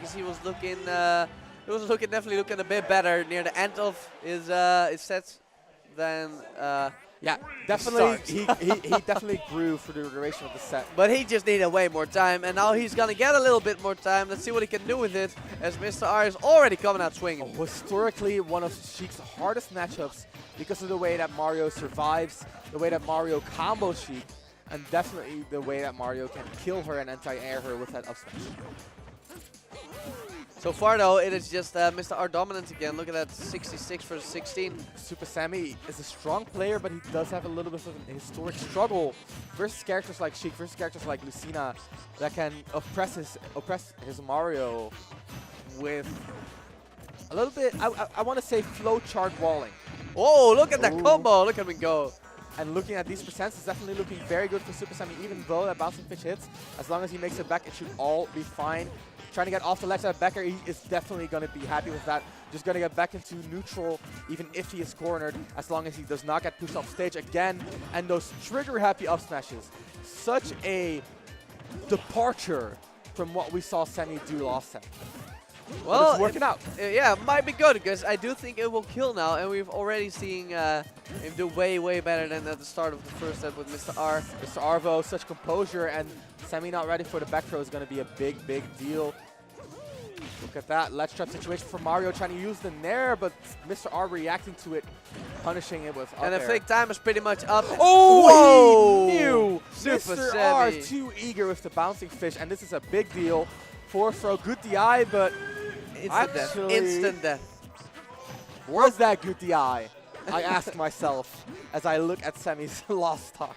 because he was looking definitely looking a bit better near the end of his sets than Yeah, definitely. He definitely grew for the duration of the set. but he just needed way more time, and now he's gonna get a little bit more time. Let's see what he can do with it, as Mr. R is already coming out swinging. Historically, one of Sheik's hardest matchups because of the way that Mario survives, the way that Mario combos Sheik, and definitely the way that Mario can kill her and anti-air her with that up smash. So far, though, it is just Mr. R dominant again. Look at that, 66 versus 16. Supahsemmie is a strong player, but he does have a little bit of an historic struggle versus characters like Sheik, versus characters like Lucina, that can oppress his Mario with a little bit, I want to say, flowchart walling. Oh, look at that Ooh. combo. Look at me go. And looking at these percents, it's definitely looking very good for Supahsemmie, even though that bouncing fish hits. As long as he makes it back, it should all be fine. Trying to get off the ledge at Becker, he is definitely going to be happy with that. Just going to get back into neutral, even if he is cornered, as long as he does not get pushed off stage again. And those trigger-happy up smashes. Such a departure from what we saw Semi do last set. Well, but it's working out. Yeah, it might be good, because I do think it will kill now, and we've already seen him do way, way better than at the start of the first set with Mr. R. Mr. Arvo, such composure, and Semi not ready for the back throw is going to be a big, big deal. Look at that ledge trap situation for Mario, trying to use the Nair, but Mr. R reacting to it, punishing it with up And the air. fake time is pretty much up. Oh, he knew! Super Mr. R savvy. is too eager with the bouncing fish, and this is a big deal for throw. Good DI, but Instant death. actually, Instant death. was that good DI? I ask myself as I look at Semi's last stock.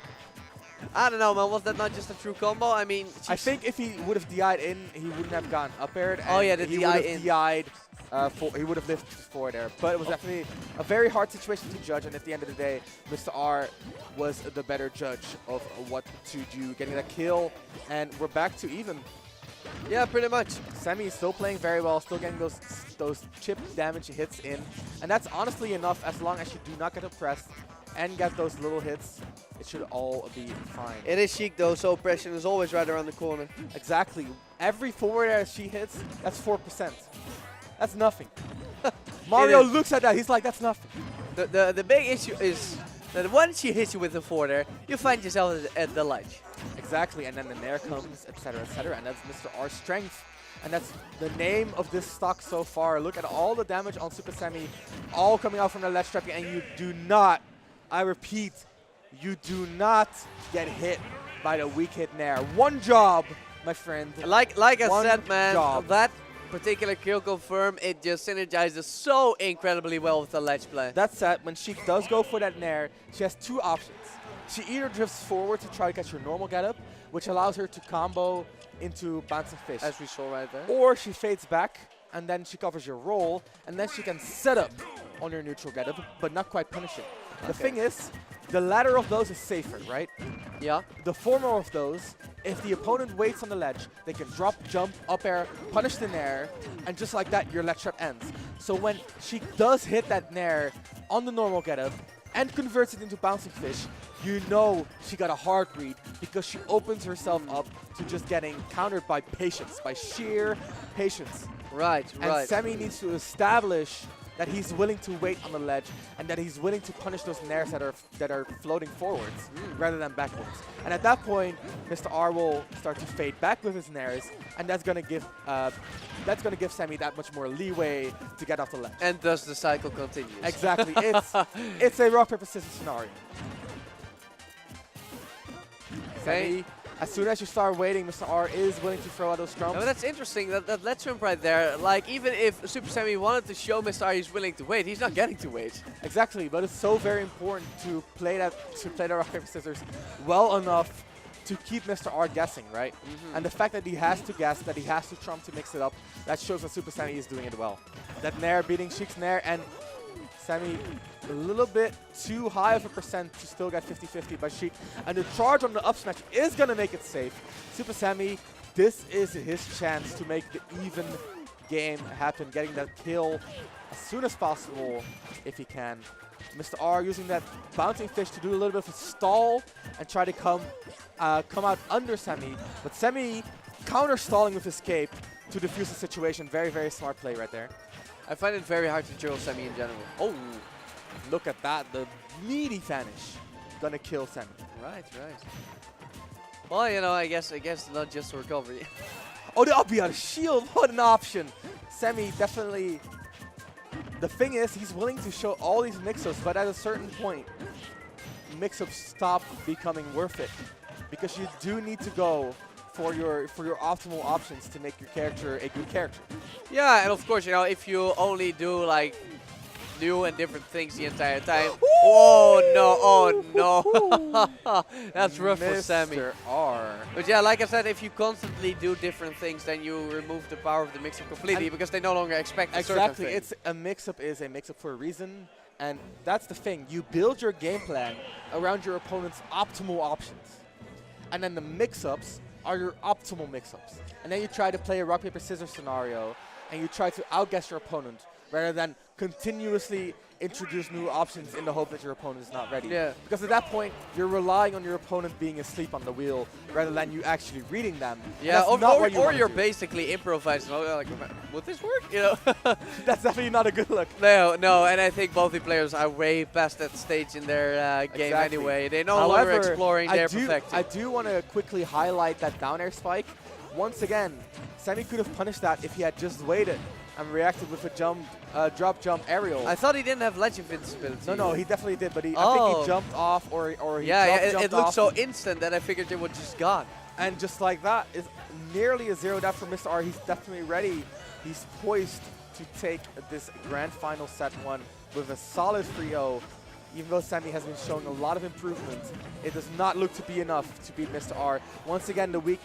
I don't know, man. Was that not just a true combo? I mean, I think if he would have DI'd in, he wouldn't have gotten up aired. Oh, yeah, the he DI would have in. DI'd, he would have lived forward there. But it was definitely a very hard situation to judge, and at the end of the day, Mr. R was the better judge of what to do, getting that kill, and we're back to even. yeah, pretty much. Semi is still playing very well, still getting those chip damage hits in, and that's honestly enough as long as you do not get oppressed and get those little hits. It should all be fine. It is Sheik, though, so oppression is always right around the corner. Exactly. Every forward air she hits, that's 4%. That's nothing. Mario looks at that, he's like, that's nothing. The big issue is that once she hits you with the forward air, you find yourself at the ledge. Exactly, and then the Nair comes, etc., and that's Mr. R's strength. And that's the name of this stock so far. Look at all the damage on Supahsemmie, all coming out from the ledge trapping, and you do not, I repeat, you do not get hit by the weak hit Nair. One job, my friend. Like I One said, man, job. that particular kill confirm, it just synergizes so incredibly well with the ledge play. That said, when Sheik does go for that Nair, she has two options. She either drifts forward to try to catch her normal getup, which allows her to combo into bouncing fish. As we saw right there. Or she fades back, and then she covers your roll, and then she can set up on your neutral getup, but not quite punish it. The thing is, the latter of those is safer, right? Yeah. The former of those, if the opponent waits on the ledge, they can drop, jump, up air, punish the Nair, and just like that, your ledge trap ends. So when she does hit that Nair on the normal getup and converts it into bouncing fish, you know she got a hard read because she opens herself up to just getting countered by patience, by sheer patience. Right, And right. Semi needs to establish that he's willing to wait on the ledge and that he's willing to punish those Nairs that are floating forwards rather than backwards. And at that point, Mr. R will start to fade back with his Nairs, and that's gonna give Semi that much more leeway to get off the ledge. And thus the cycle continues. Exactly. It's a rock paper scissors scenario. Semi, as soon as you start waiting, Mr. R is willing to throw out those Yeah, strums. but that's interesting, that ledge jump right there. Like, even if Supahsemmie wanted to show Mr. R he's willing to wait, he's not getting to wait. Exactly, but it's so very important to play the rock paper scissors well enough to keep Mr. R guessing, right? And the fact that he has to guess, that he has to trump to mix it up, that shows that Supahsemmie is doing it well. That Nair beating Sheik's Nair, and Semi a little bit too high of a percent to still get 50-50 by Sheik. And the charge on the up smash is going to make it safe. Supahsemmie, this is his chance to make the even game happen, getting that kill as soon as possible if he can. Mr. R using that bouncing fish to do a little bit of a stall and try to come out under Semi. But Semi counter stalling with escape, to defuse the situation. Very, very smart play right there. I find it very hard to drill Semi in general. Oh, Look at that. The meaty vanish. Gonna kill Semi. right. Well, you know, I guess not just recovery. Oh, the up out shield. What an option. Semi definitely. The thing is, he's willing to show all these mix-ups, but at a certain point, mix-ups stop becoming worth it, because you do need to go for your optimal options to make your character a good character. Yeah, and of course, you know, if you only do like new and different things the entire time. Oh no! That's rough for Semi. Mr. R. But yeah, like I said, if you constantly do different things, then you remove the power of the mix-up completely, And because they no longer expect a certain Exactly. thing. It's a mix-up is a mix-up for a reason, and that's the thing. You build your game plan around your opponent's optimal options, and then the mix-ups are your optimal mix-ups. And then you try to play a rock paper scissors scenario, and you try to outguess your opponent rather than continuously introduce new options in the hope that your opponent is not ready. Yeah. Because at that point, you're relying on your opponent being asleep on the wheel rather than you actually reading them. And Yeah, that's or not what you or wanna you're do. basically improvising. Oh, like, would this work? You know. That's definitely not a good look. No, and I think both the players are way past that stage in their game Exactly. anyway. They're no longer However, exploring their perfecting. I do want to quickly highlight that down air spike. Once again, Semi could have punished that if he had just waited and reacted with a drop jump aerial. I thought he didn't have ledge invincibility. No, he definitely did, but I think Oh. he jumped off or he Yeah, jumped it looked off, so instant that I figured it was just gone. and just like that is nearly a 0 death for Mr. R. He's definitely ready. He's poised to take this grand final set 1 with a solid 3-0. Even though Semi has been showing a lot of improvement, it does not look to be enough to beat Mr. R. Once again, the weak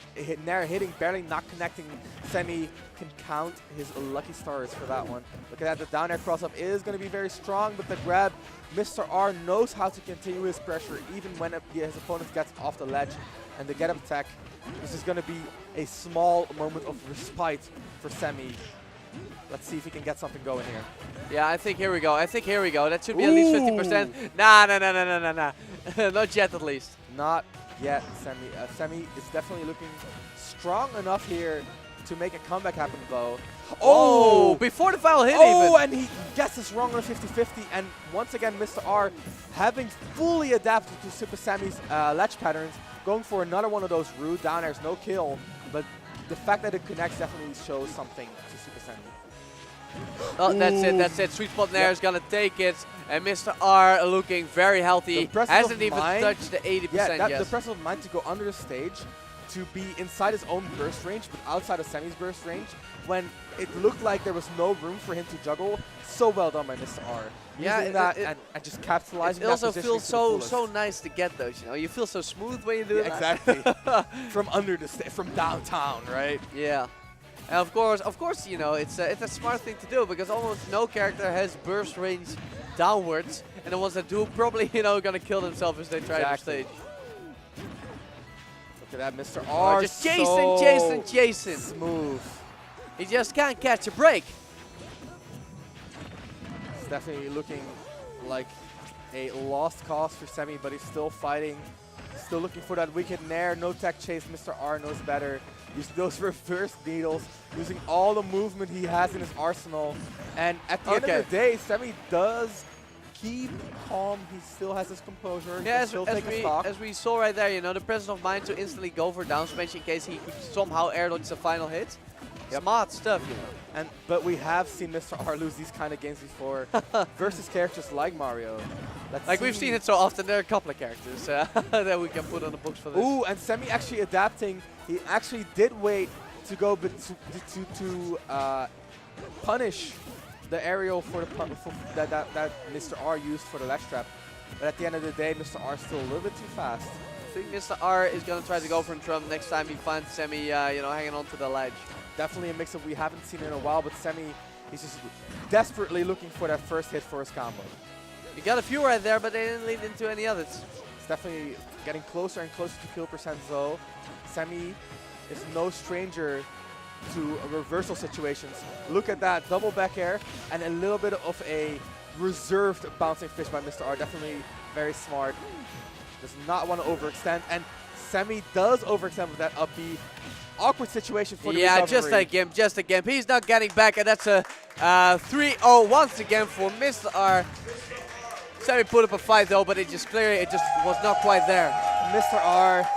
Nair hitting, barely not connecting. Semi can count his lucky stars for that one. Look at that, the down air cross-up is going to be very strong, but the grab, Mr. R knows how to continue his pressure even when his opponent gets off the ledge. And the get-up attack, this is going to be a small moment of respite for Semi. Let's see if he can get something going here. Yeah, I think here we go. That should be at least 50%. Nah. Not yet, at least. Not yet, Semi. Semi is definitely looking strong enough here to make a comeback happen, though. Oh, before the final hit Oh, even. and he guesses wrong on a 50-50. And once again, Mr. R, having fully adapted to Supassemmie's ledge patterns, going for another one of those rude down airs, no kill. But the fact that it connects definitely shows something to Supassemmie. Oh, that's it. Sweet spot there is gonna take it. And Mr. R looking very healthy. Hasn't even touched the 80% Yeah, yet. the presence of mind to go under the stage, to be inside his own burst range, but outside of Semi's burst range, when it looked like there was no room for him to juggle. So well done by Mr. R. Yeah, Using that and just capitalizing it that also position feels to the so fullest. nice to get those. You know, you feel so smooth when you do that. Exactly. From under the stage, from downtown, right? Yeah. And of course, you know, it's a smart thing to do, because almost no character has burst range downwards, and the ones that do probably, you know, gonna kill themselves as they try to stage. Look at that, Mr. R. Just so chasing. smooth. He just can't catch a break. It's definitely looking like a lost cause for Semi, but he's still fighting. Still looking for that wicked nair. No tech chase. Mr. R knows better. Using those reverse needles, using all the movement he has in his arsenal. And at the end of the day, Semi does keep calm. He still has his composure. He Yeah, can still take a stock. as we saw right there, you know, the presence of mind to instantly go for down smash in case he could somehow air dodge the final hit. Smart stuff, you know. But we have seen Mr. R lose these kind of games before versus characters like Mario. Like we've seen it so often. There are a couple of characters that we can put on the books for this. Ooh, and Semi actually adapting. He actually did wait to go to punish the aerial for the that Mr. R used for the ledge trap. But at the end of the day, Mr. R is still a little bit too fast. I think Mr. R is going to try to go for Trump next time he finds Semi, you know, hanging on to the ledge. Definitely a mix-up we haven't seen in a while, but Semi, he's just desperately looking for that first hit for his combo. You got a few right there, but they didn't lead into any others. It's definitely getting closer and closer to kill percent though. Semi is no stranger to reversal situations. Look at that double back air and a little bit of a reserved bouncing fish by Mr. R. Definitely very smart. Does not want to overextend, and Semi does overextend with that up B. awkward situation for the Yeah, recovery. just a gimp. He's not getting back, and that's a 3-0 once again for Mr. R. Sammy put up a fight though, but it just was not quite there. Mr. R